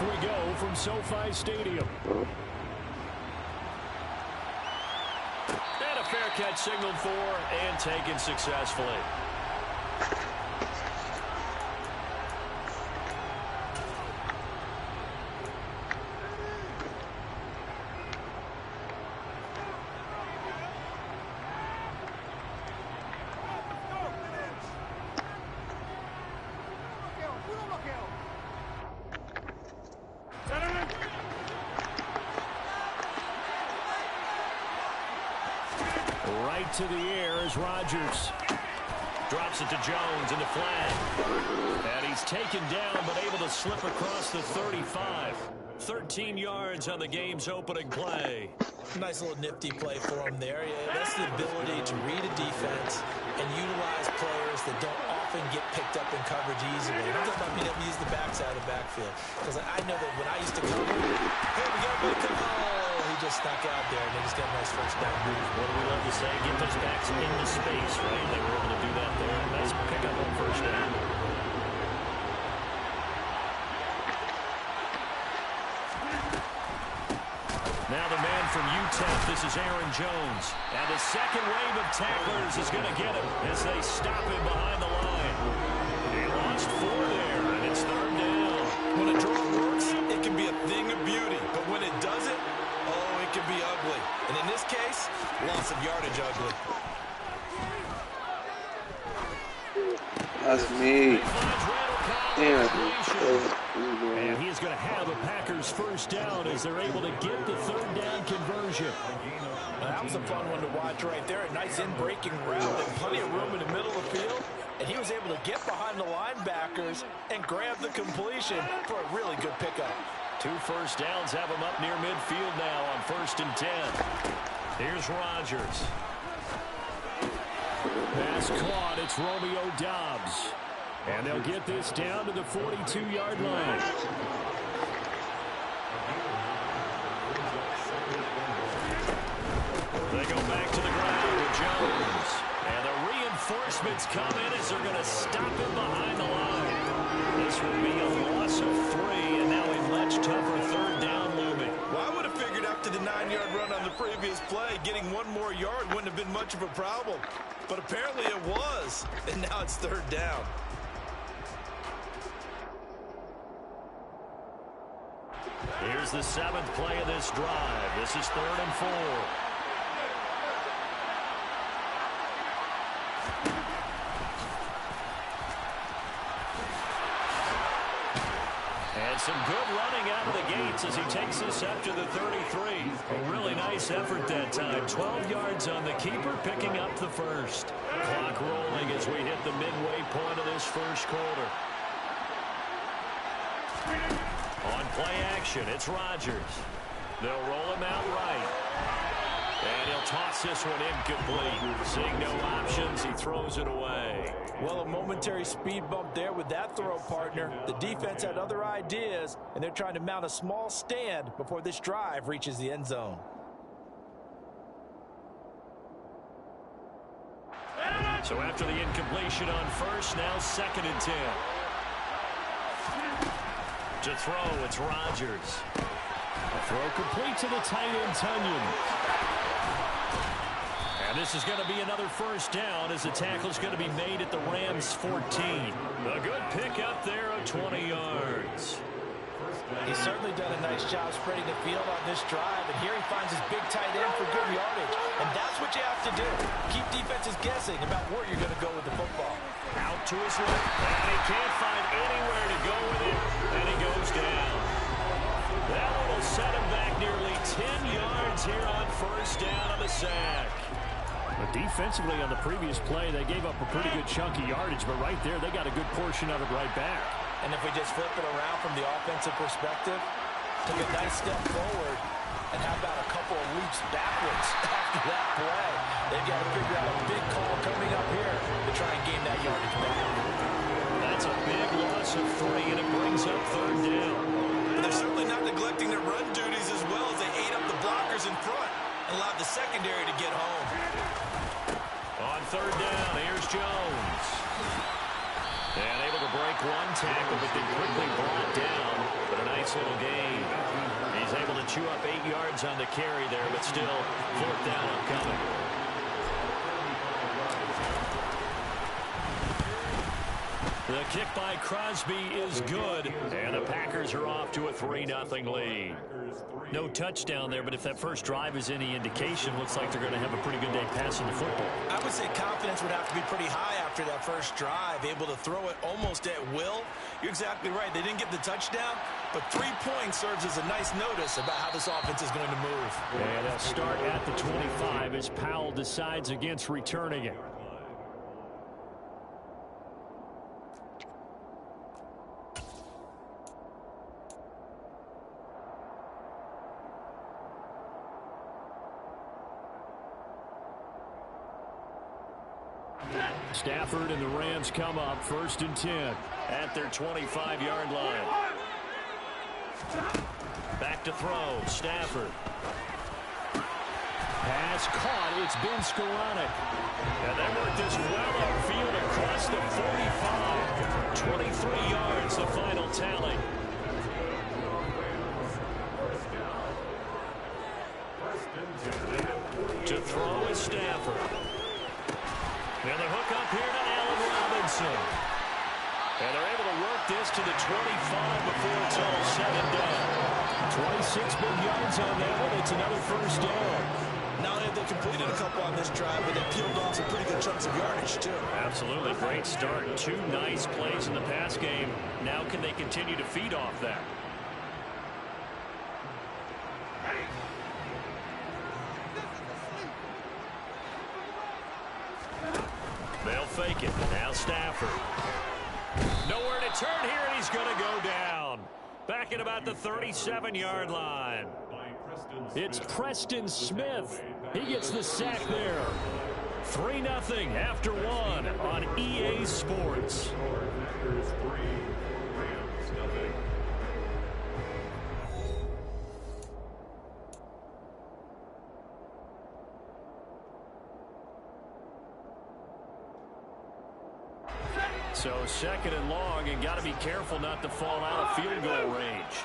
we go from SoFi Stadium. And a fair catch signaled for and taken successfully. Right to the air is Rodgers. Drops it to Jones in the flag. And he's taken down but able to slip across the 35. 13 yards on the game's opening play. Nice little nifty play for him there. Yeah, that's the ability to read a defense and utilize players that don't often get picked up in coverage easily. I'm talking about being able to use the backside of the backfield. Because I know that when I used to cover, hey, we got to come on. He just snuck out there, and they just got a nice first down move. What do we love to say? Get those backs into space, right? They were able to do that there. Nice pickup on first down. Now the man from UTEP, this is Aaron Jones. And the second wave of tacklers is going to get him as they stop him behind the line. He lost 4 there, and it's third down. When a draw works, it can be a thing of beauty. But when it doesn't, oh, it can be ugly. And in this case, loss of yardage ugly. That's me. Damn. And he's going to have the Packers first down as they're able to get the third down conversion. Well, that was a fun one to watch right there. A nice in-breaking route and plenty of room in the middle of the field. And he was able to get behind the linebackers and grab the completion for a really good pickup. 2 first downs have him up near midfield now on 1st and 10. Here's Rodgers. Pass caught. It's Romeo Doubs. And they'll get this down to the 42-yard line. They go back to the ground with Jones. And the reinforcements come in as they're going to stop him behind the line. This will be a loss of 3, and now a much tougher third down looming. Well, I would have figured after the 9-yard run on the previous play, getting 1 more yard wouldn't have been much of a problem. But apparently it was, and now it's third down. Here's the 7th play of this drive. This is 3rd and 4. And some good running out of the gates as he takes this up to the 33. A really nice effort that time. 12 yards on the keeper, picking up the first. Clock rolling as we hit the midway point of this first quarter. On play action, it's Rodgers. They'll roll him out right. And he'll toss this one incomplete. Seeing no options, he throws it away. Well, a momentary speed bump there with that throw, partner. The defense had other ideas, and they're trying to mount a small stand before this drive reaches the end zone. So after the incompletion on first, now 2nd and 10. To throw, it's Rodgers. A throw complete to the tight end, Tunyon. And this is going to be another first down as the tackle is going to be made at the Rams' 14. A good pickup there of 20 yards. He's certainly done a nice job spreading the field on this drive, and here he finds his big tight end for good yardage. And that's what you have to do. Keep defenses guessing about where you're going to go with the football. Out to his left, and he can't find anywhere to go with it, and he goes down. That one will set him back nearly 10 yards here on first down on the sack. But defensively on the previous play, they gave up a pretty good chunk of yardage, but right there, they got a good portion of it right back. And if we just flip it around from the offensive perspective, took a nice step forward, and how about a couple of leaps backwards after that play? They've got to figure out a big call coming up here to try and gain that yardage back. That's a big loss of 3, and it brings up third down. But they're certainly not neglecting their run duties as well as they ate up the blockers in front and allowed the secondary to get home. On third down, here's Jones. And able to break one tackle, but then quickly brought down. But a nice little gain. He's able to chew up 8 yards on the carry there, but still 4th down upcoming. The kick by Crosby is good, and the Packers are off to a 3-0 lead. No touchdown there, but if that first drive is any indication, looks like they're going to have a pretty good day passing the football. I would say confidence would have to be pretty high after that first drive, able to throw it almost at will. You're exactly right. They didn't get the touchdown, but 3 points serves as a nice notice about how this offense is going to move. And they'll start at the 25 as Powell decides against returning it. Stafford and the Rams come up 1st and 10 at their 25-yard line. Back to throw. Stafford. Pass caught. It's been Skoranek. And they work this well upfield across the 45. 23 yards, the final tally. To throw is Stafford. And the hook up here to Allen Robinson. And they're able to work this to the 25 before it's all said and done. 26 big yards on that one. It's another 1st down. Not only have they completed a couple on this drive, but they peeled off some pretty good chunks of yardage, too. Absolutely. Great start. 2 nice plays in the pass game. Now can they continue to feed off that? They'll fake it. Now Stafford. Nowhere to turn here, and he's going to go down. Back at about the 37-yard line. It's Preston Smith. He gets the sack there. 3-0 after 1 on EA Sports. So 2nd and long, and got to be careful not to fall out of field goal range.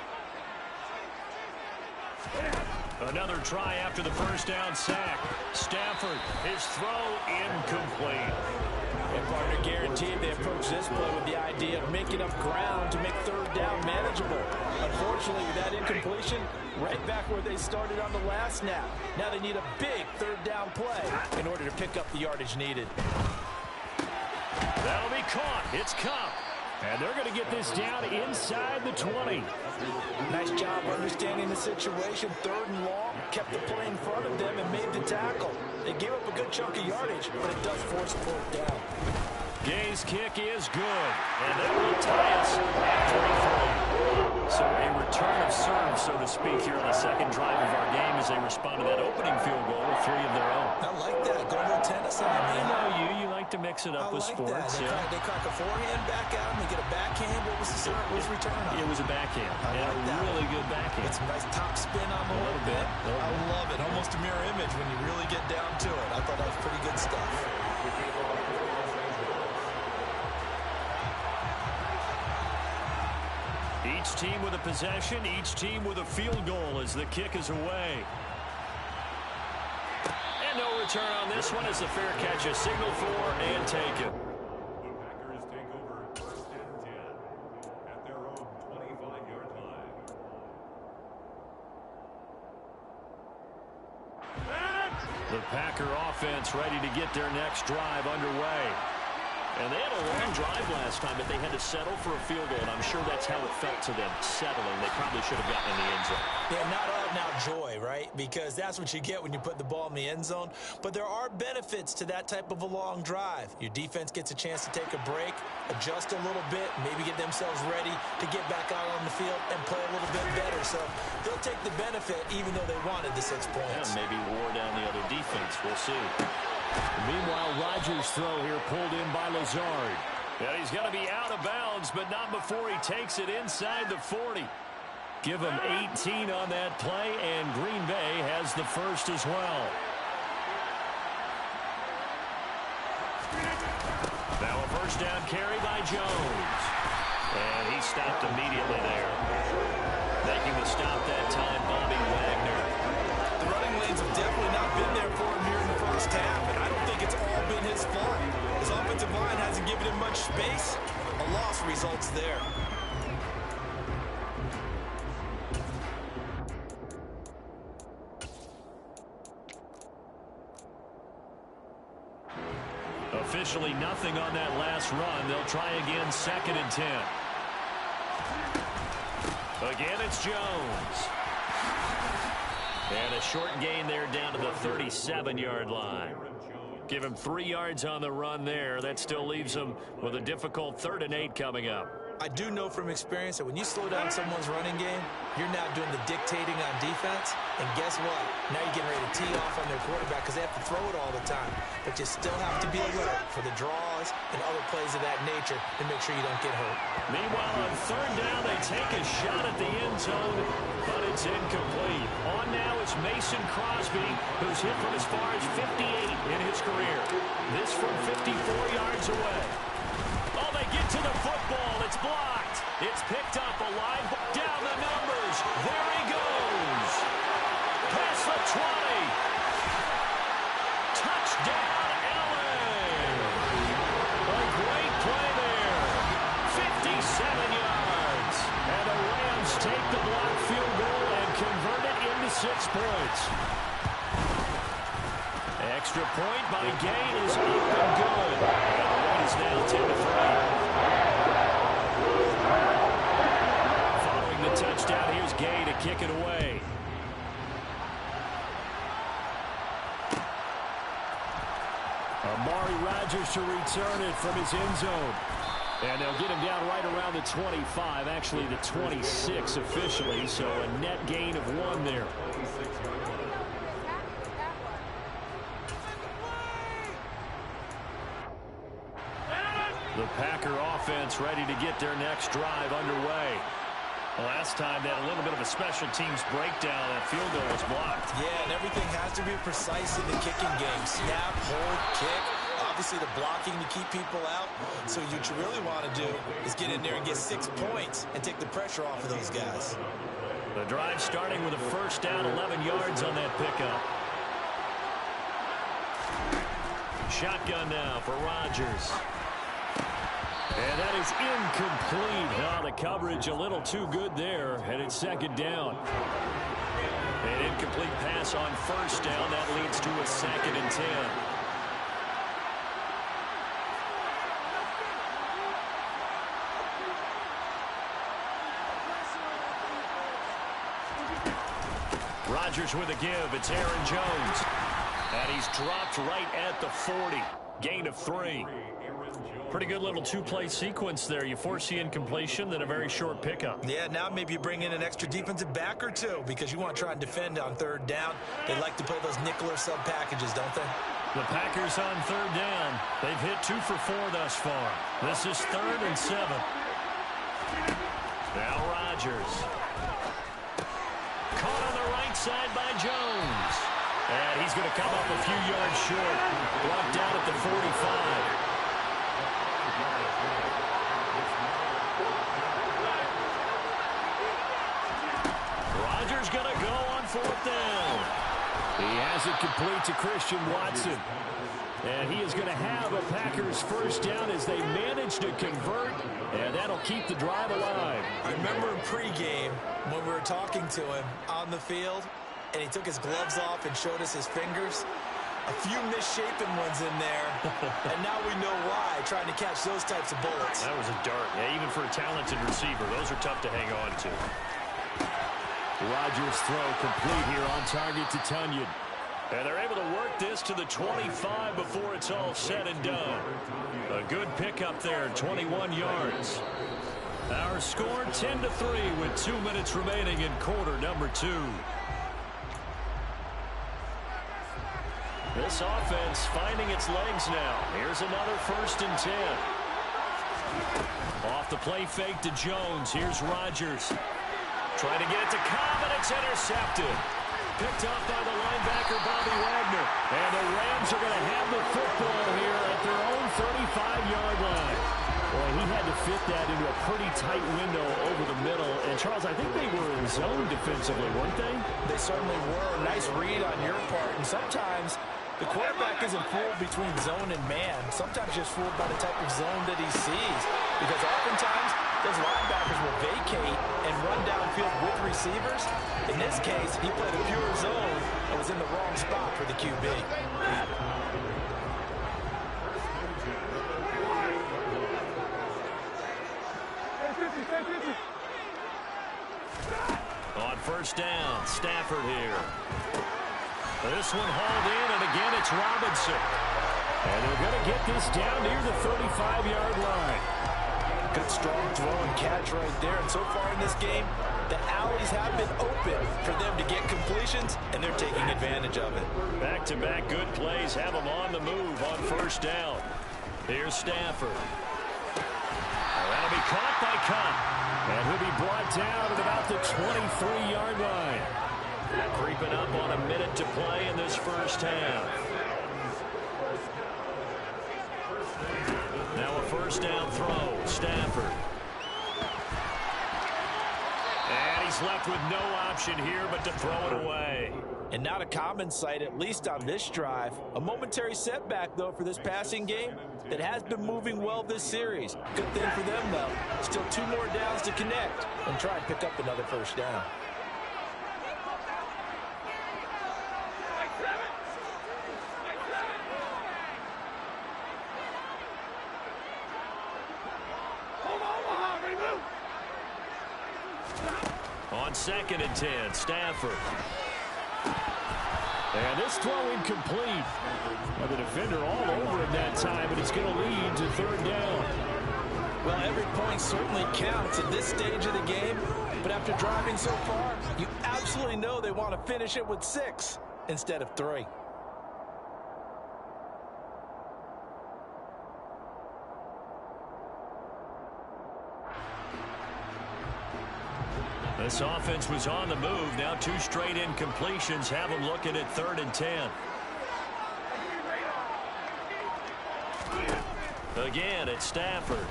Another try after the 1st down sack. Stafford, his throw incomplete. And partner guaranteed they approach this play with the idea of making up ground to make 3rd down manageable. Unfortunately, with that incompletion, right back where they started on the last snap. Now they need a big 3rd down play in order to pick up the yardage needed. That'll be caught. It's Cup. And they're going to get this down inside the 20. Nice job understanding the situation. 3rd and long, kept the play in front of them and made the tackle. They gave up a good chunk of yardage, but it does force 4th down. Gay's kick is good. And that will tie us at 23. So a return of serve, so to speak, here on the 2nd drive of our game as they respond to that opening field goal with 3 of their own. I like that. Go to tennis on me. I know you like to mix it up with sports. They crack a forehand back out and they get a backhand. What was the serve? What was the return on? It was a backhand. I like that. Really good backhand. It's a nice top spin on the little bit. I love it. Almost a mirror image when you really get down to it. I thought that was pretty good stuff. Each team with a possession, each team with a field goal as the kick is away. And no return on this one as the fair catch is signaled for and taken. The Packers take over 1st and 10 at their own 25-yard line. The Packer offense ready to get their next drive underway. And they had a long drive last time, but they had to settle for a field goal, and I'm sure that's how it felt to them, settling. They probably should have gotten in the end zone. Yeah, not out-and-out joy, right? Because that's what you get when you put the ball in the end zone. But there are benefits to that type of a long drive. Your defense gets a chance to take a break, adjust a little bit, maybe get themselves ready to get back out on the field and play a little bit better. So they'll take the benefit even though they wanted the 6 points. Yeah, maybe wore down the other defense. We'll see. Meanwhile, Rodgers' throw here pulled in by Lazard. And he's going to be out of bounds, but not before he takes it inside the 40. Give him 18 on that play, and Green Bay has the first as well. Now a 1st down carry by Jones. stopped immediately there. Making the stop that time, Bobby Wagner. The running lanes have definitely not been there for him here in the first half, and I don't think it's all been his fault. His offensive line hasn't given him much space. A loss results there. Officially nothing on that last run. They'll try again, 2nd and 10. Again, it's Jones. And a short gain there down to the 37-yard line. Give him 3 yards on the run there. That still leaves him with a difficult 3rd and 8 coming up. I do know from experience that when you slow down someone's running game, you're now doing the dictating on defense. And guess what? Now you're getting ready to tee off on their quarterback because they have to throw it all the time. But you still have to be alert for the draws and other plays of that nature to make sure you don't get hurt. Meanwhile, on 3rd down, they take a shot at the end zone, but it's incomplete. On now is Mason Crosby, who's hit from as far as 58 in his career. This from 54 yards away. Oh, they get to the football. It's blocked. It's picked up alive. Down the numbers. There he goes. Past the 20. Touchdown, Allen. A great play there. 57 yards. And the Rams take the blocked field goal and convert it into 6 points. Extra point by Gay is up and good. And the lead is now 10-3. Following the touchdown, here's Gay to kick it away. Amari Rodgers to return it from his end zone. And they'll get him down right around the 25, actually the 26 officially, so a net gain of 1 there. The Packer offense ready to get their next drive underway. Last time, that a little bit of a special teams breakdown. That field goal was blocked. Yeah, and everything has to be precise in the kicking game. Snap, hold, kick. Obviously, the blocking to keep people out. So what you really want to do is get in there and get 6 points and take the pressure off of those guys. The drive starting with a 1st down, 11 yards on that pickup. Shotgun now for Rodgers. And that is incomplete. Oh, the coverage a little too good there, and it's 2nd down. An incomplete pass on 1st down. That leads to a 2nd and 10. Rodgers with a give. It's Aaron Jones. And he's dropped right at the 40. Gain of 3. Pretty good little 2-play sequence there. You force the incompletion, then a very short pickup. Yeah, now maybe you bring in an extra defensive back or 2 because you want to try and defend on 3rd down. They like to play those nickel or sub packages, don't they? The Packers on 3rd down. They've hit 2 for 4 thus far. This is 3rd and 7. Now Rodgers. Caught on the right side by Jones. And he's going to come up a few yards short. Brought down at the 45. Rodgers going to go on 4th down. He has it complete to Christian Watson. And he is going to have a Packers 1st down as they manage to convert. And that'll keep the drive alive. I remember in pregame when we were talking to him on the field, and he took his gloves off and showed us his fingers. A few misshapen ones in there, and now we know why, trying to catch those types of bullets. That was a dart. Yeah, even for a talented receiver, those are tough to hang on to. Rodgers' throw complete here on target to Tunyon. And they're able to work this to the 25 before it's all said and done. A good pickup there, 21 yards. Our score 10-3 with 2 minutes remaining in quarter number 2. This offense finding its legs now. Here's another 1st and 10. Off the play fake to Jones. Here's Rodgers. Trying to get it to Cobb, and it's intercepted. Picked up by the linebacker, Bobby Wagner. And the Rams are going to have the football here at their own 35-yard line. Boy, he had to fit that into a pretty tight window over the middle. And, Charles, I think they were in zone defensively, weren't they? They certainly were. Nice read on your part. And sometimes the quarterback isn't fooled between zone and man. Sometimes just fooled by the type of zone that he sees. Because oftentimes, those linebackers will vacate and run downfield with receivers. In this case, he played a pure zone and was in the wrong spot for the QB. On first down, Stafford here. This one hauled in, and again it's Robinson. And they're going to get this down near the 35-yard line. Good strong throw and catch right there. And so far in this game, the alleys have been open for them to get completions, and they're taking advantage of it. Back-to-back good plays have them on the move on first down. Here's Stafford. That'll be caught by Cup. And he'll be brought down at about the 23-yard line. Creeping up on a minute to play in this first half. Now a first down throw. Stafford. And he's left with no option here but to throw it away. And not a common sight, at least on this drive. A momentary setback, though, for this passing game that has been moving well this series. Good thing for them, though. Still 2 more downs to connect and try and pick up another first down. On 2nd and 10, Stafford. And this throw incomplete. Well, the defender all over it that time, but it's going to lead to 3rd down. Well, every point certainly counts at this stage of the game, but after driving so far, you absolutely know they want to finish it with 6 instead of 3. This offense was on the move. Now 2 straight incompletions have them looking at 3rd and 10. Again, it's Stafford.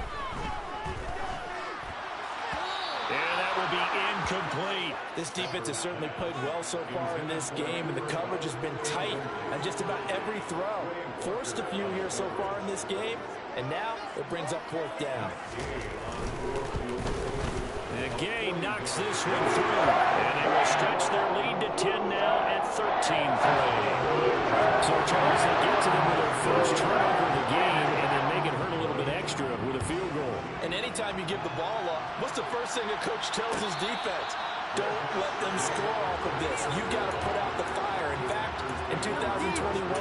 And that will be incomplete. This defense has certainly played well so far in this game, and the coverage has been tight on just about every throw. Forced a few here so far in this game, and now it brings up 4th down. Gay knocks this one through, and they will stretch their lead to 10 now at 13-3. So, Charles, they get to them with their first turnover of the game, and then make it hurt a little bit extra with a field goal. And anytime you give the ball up, what's the first thing a coach tells his defense? Don't let them score off of this. You got to put out the fire. In fact, in 2021,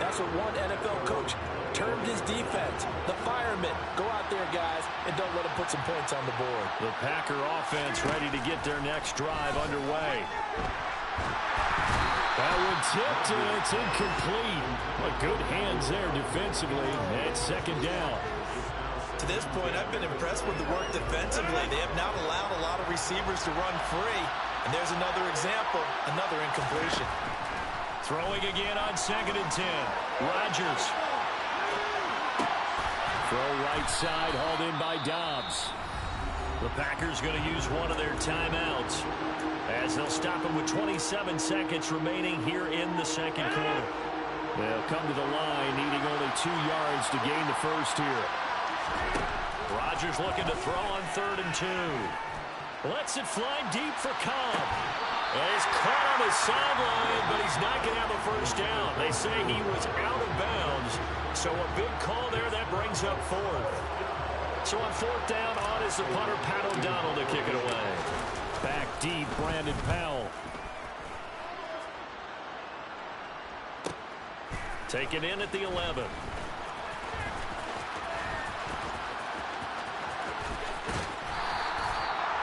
that's what one NFL coach termed his defense. The firemen. Go out there, guys, and don't let them put some points on the board. The Packer offense ready to get their next drive underway. That one tipped, and it's incomplete. But good hands there defensively. And 2nd down. To this point, I've been impressed with the work defensively. They have not allowed a lot of receivers to run free. And there's another example, another incompletion. Throwing again on 2nd and 10. Rodgers. Throw right side, hauled in by Dobbs. The Packers going to use one of their timeouts as they'll stop them with 27 seconds remaining here in the 2nd quarter. They'll come to the line, needing only 2 yards to gain the first here. Rodgers looking to throw on 3rd and 2. Lets it fly deep for Cobb. He's caught on his sideline, but he's not going to have a first down. They say he was out of bounds, so a big call there that brings up 4th. So on 4th down, on is the punter, Pat O'Donnell, to kick it away. Back deep, Brandon Powell. Taken in at the 11.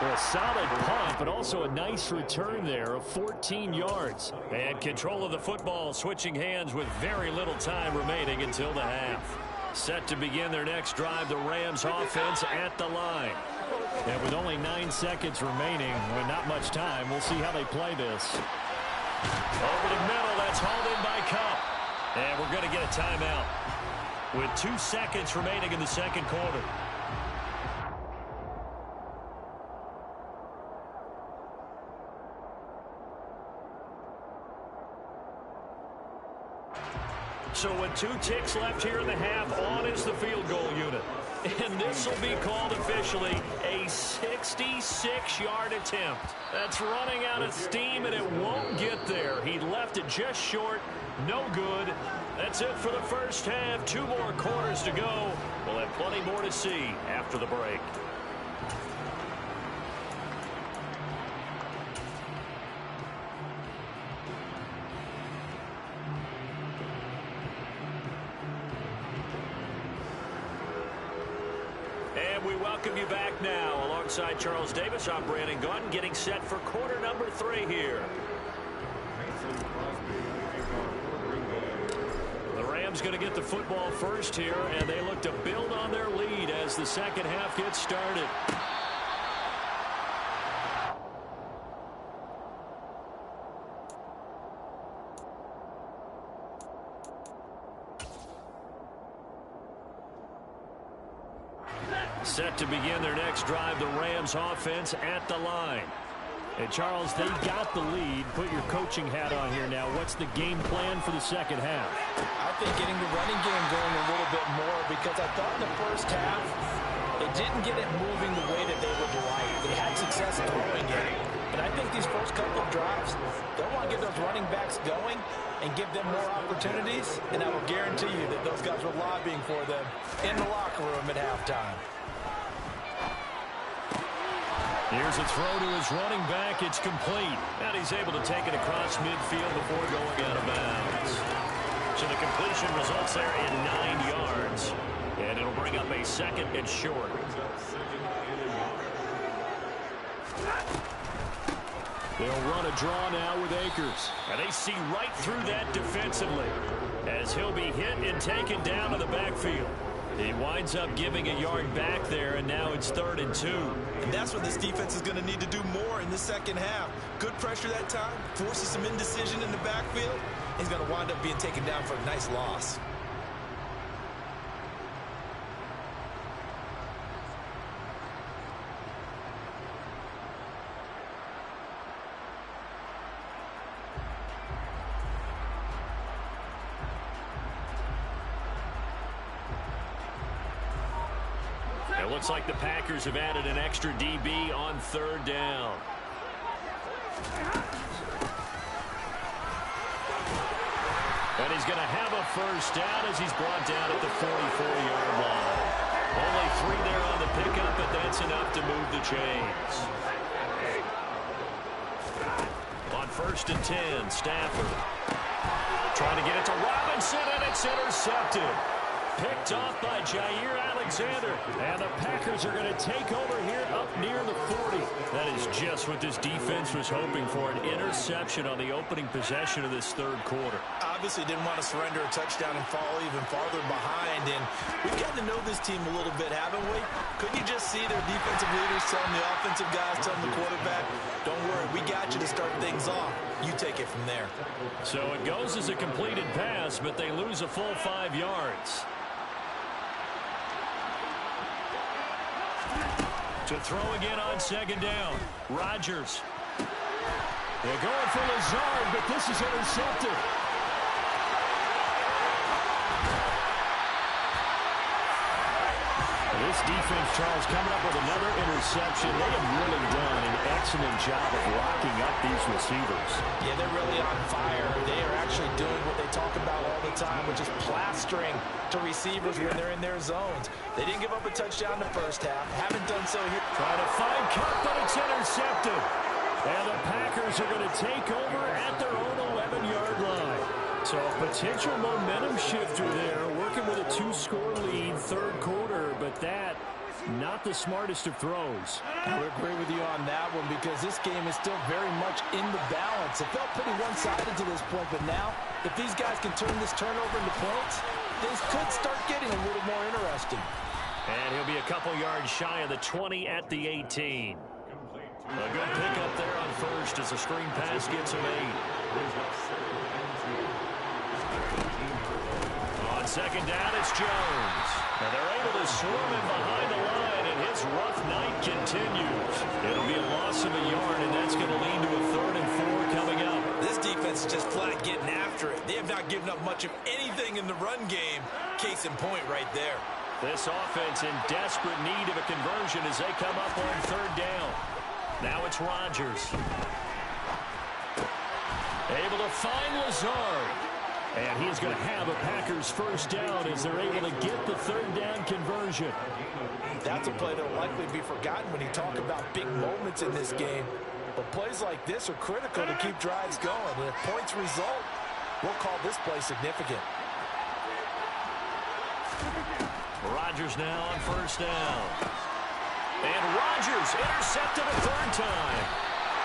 Well, a solid punt, but also a nice return there of 14 yards. And control of the football switching hands with very little time remaining until the half. Set to begin their next drive, the Rams offense at the line. And with only 9 seconds remaining, with not much time, we'll see how they play this. Over the middle, that's hauled in by Cup. And we're going to get a timeout with 2 seconds remaining in the 2nd quarter. So with 2 ticks left here in the half, on is the field goal unit. And this will be called officially a 66-yard attempt. That's running out of steam, and it won't get there. He left it just short. No good. That's it for the first half. 2 more quarters to go. We'll have plenty more to see after the break. And we welcome you back now. Alongside Charles Davis, I'm Brandon Gunn, getting set for quarter number 3 here. The Rams going to get the football first here, and they look to build on their lead as the second half gets started. Set to begin their next drive, the Rams offense at the line. And Charles, they got the lead. Put your coaching hat on here now. What's the game plan for the second half? I think getting the running game going a little bit more, because I thought in the first half they didn't get it moving the way that they would like. They had success throwing it. But I think these first couple of drives, they'll want to get those running backs going and give them more opportunities. And I will guarantee you that those guys were lobbying for them in the locker room at halftime. Here's a throw to his running back. It's complete. And he's able to take it across midfield before going out of bounds. So the completion results there in 9 yards. And it'll bring up a second and short. They'll run a draw now with Akers. And they see right through that defensively, as he'll be hit and taken down to the backfield. He winds up giving a yard back there, and now it's 3rd and 2. And that's what this defense is going to need to do more in the second half. Good pressure that time, forces some indecision in the backfield. He's going to wind up being taken down for a nice loss. It looks like the Packers have added an extra DB on 3rd down. And he's going to have a first down as he's brought down at the 44-yard line. Only 3 there on the pickup, but that's enough to move the chains. On 1st and 10, Stafford trying to get it to Robinson, and it's intercepted. Picked off by Jair Alexander. And the Packers are going to take over here up near the 40. That is just what this defense was hoping for, an interception on the opening possession of this 3rd quarter. Obviously didn't want to surrender a touchdown and fall even farther behind. And we've gotten to know this team a little bit, haven't we? Couldn't you just see their defensive leaders telling the offensive guys, telling the quarterback, don't worry, we got you to start things off. You take it from there. So it goes as a completed pass, but they lose a full 5 yards. To throw again on 2nd down. Rodgers. They're going for Lazard, but this is intercepted. This defense, Charles, coming up with another interception. They have really done an excellent job of locking up these receivers. Yeah, they're really on fire. They are actually doing what they talk about all the time, which is plastering to receivers when they're in their zones. They didn't give up a touchdown in the first half. Haven't done so here. Trying to find Cup, but it's intercepted. And the Packers are going to take over at their own 11-yard line. So a potential momentum shifter there, working with a 2-score lead, 3rd quarter, but that, not the smartest of throws. I would agree with you on that one, because this game is still very much in the balance. It felt pretty one-sided to this point, but now, if these guys can turn this turnover into points, things could start getting a little more interesting. And he'll be a couple yards shy of the 20 at the 18. A good pickup there on 1st as a screen pass gets him 8. On 2nd down, it's Jones. And they're able to swarm him behind the line, and his his rough night continues. It'll be a loss of a yard, and that's going to lead to a 3rd and 4 coming up. This defense is just flat getting after it. They have not given up much of anything in the run game. Case in point right there. This offense in desperate need of a conversion as they come up on 3rd down. Now it's Rodgers. Able to find Lazard. And he's going to have a Packers 1st down as they're able to get the 3rd down conversion. That's a play that will likely be forgotten when you talk about big moments in this game. But plays like this are critical to keep drives going. And if points result, we'll call this play significant. Rodgers now on 1st down. And Rodgers intercepted a 3rd time.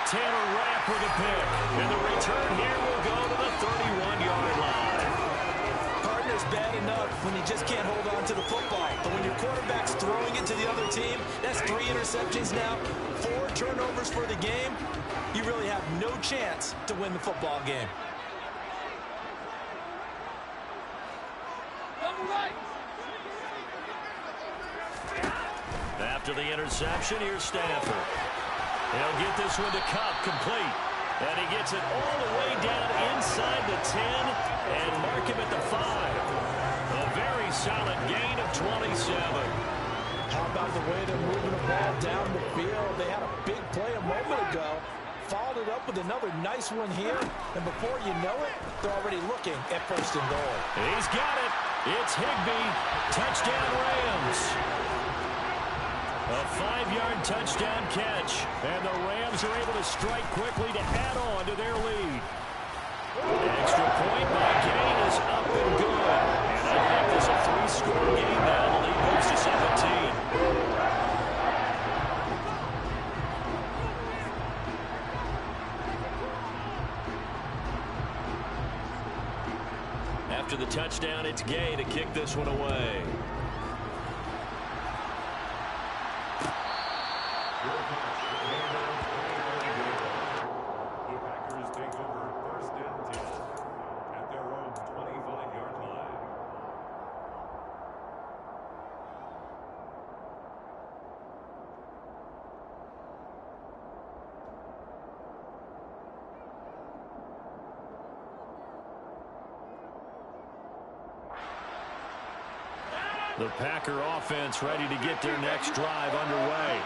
Tanner Rapp with a pick. And the return here will go to the 31-yard line. Partner's bad enough when you just can't hold on to the football. But when your quarterback's throwing it to the other team, that's 3 interceptions now, 4 turnovers for the game. You really have no chance to win the football game. After the interception, here's Stafford. He'll get this one to Cup, complete. And he gets it all the way down inside the 10 and mark him at the 5. A very solid gain of 27. How about the way they're moving the ball down the field? They had a big play a moment ago. Followed it up with another nice one here. And before you know it, they're already looking at 1st and goal. He's got it. It's Higbee. Touchdown Rams. A 5-yard touchdown catch. And the Rams are able to strike quickly to add on to their lead. Extra point by Gain is up and good. And that make this a 3-score game now. The lead moves to 17. After the touchdown, it's Gay to kick this one away. The Packers take over 1st and 10 at their own 25-yard line. The Packer offense ready to get their next drive underway.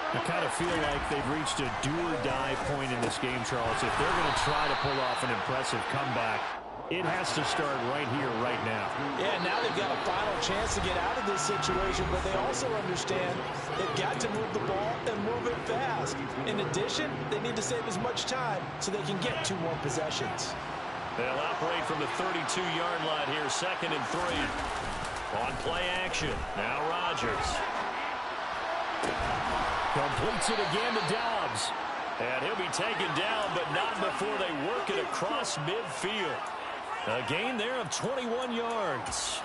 I kind of feel like they've reached a do-or-die point in this game, Charles. If they're going to try to pull off an impressive comeback, it has to start right here, right now. Yeah, now they've got a final chance to get out of this situation, but they also understand they've got to move the ball and move it fast. In addition, they need to save as much time so they can get 2 more possessions. They'll operate from the 32-yard line here, 2nd and 3. On play action, now Rodgers. Completes it again to Dobbs. And he'll be taken down, but not before they work it across midfield. A gain there of 21 yards.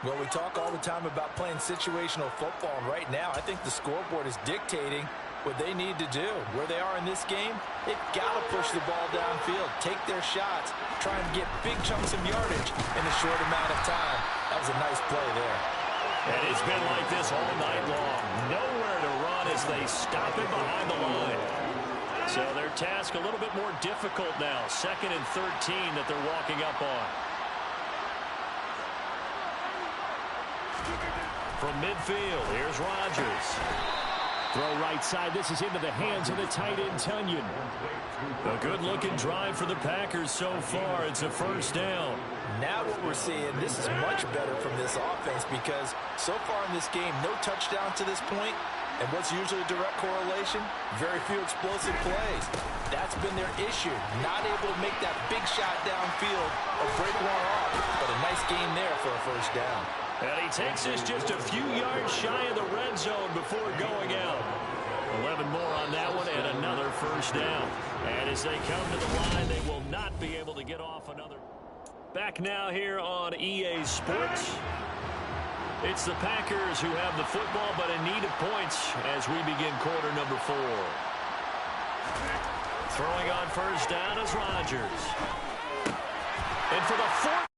Well, we talk all the time about playing situational football, and right now I think the scoreboard is dictating what they need to do. Where they are in this game, they've got to push the ball downfield, take their shots, try and get big chunks of yardage in a short amount of time. That was a nice play there. And it's been like this all night long. Nowhere to run as they stop it behind the line. So their task a little bit more difficult now. 2nd and 13 that they're walking up on. From midfield, here's Rodgers. Throw right side. This is into the hands of the tight end, Tunyon. A good-looking drive for the Packers so far. It's a 1st down. Now what we're seeing, this is much better from this offense because so far in this game, no touchdown to this point. And what's usually a direct correlation? Very few explosive plays. That's been their issue. Not able to make that big shot downfield or break one off. But a nice gain there for a 1st down. And he takes this just a few yards shy of the red zone before going out. 11 more on that one and another 1st down. And as they come to the line, they will not be able to get off another. Back now here on EA Sports. It's the Packers who have the football but in need of points as we begin quarter number 4. Throwing on 1st down is Rodgers. And for the 4th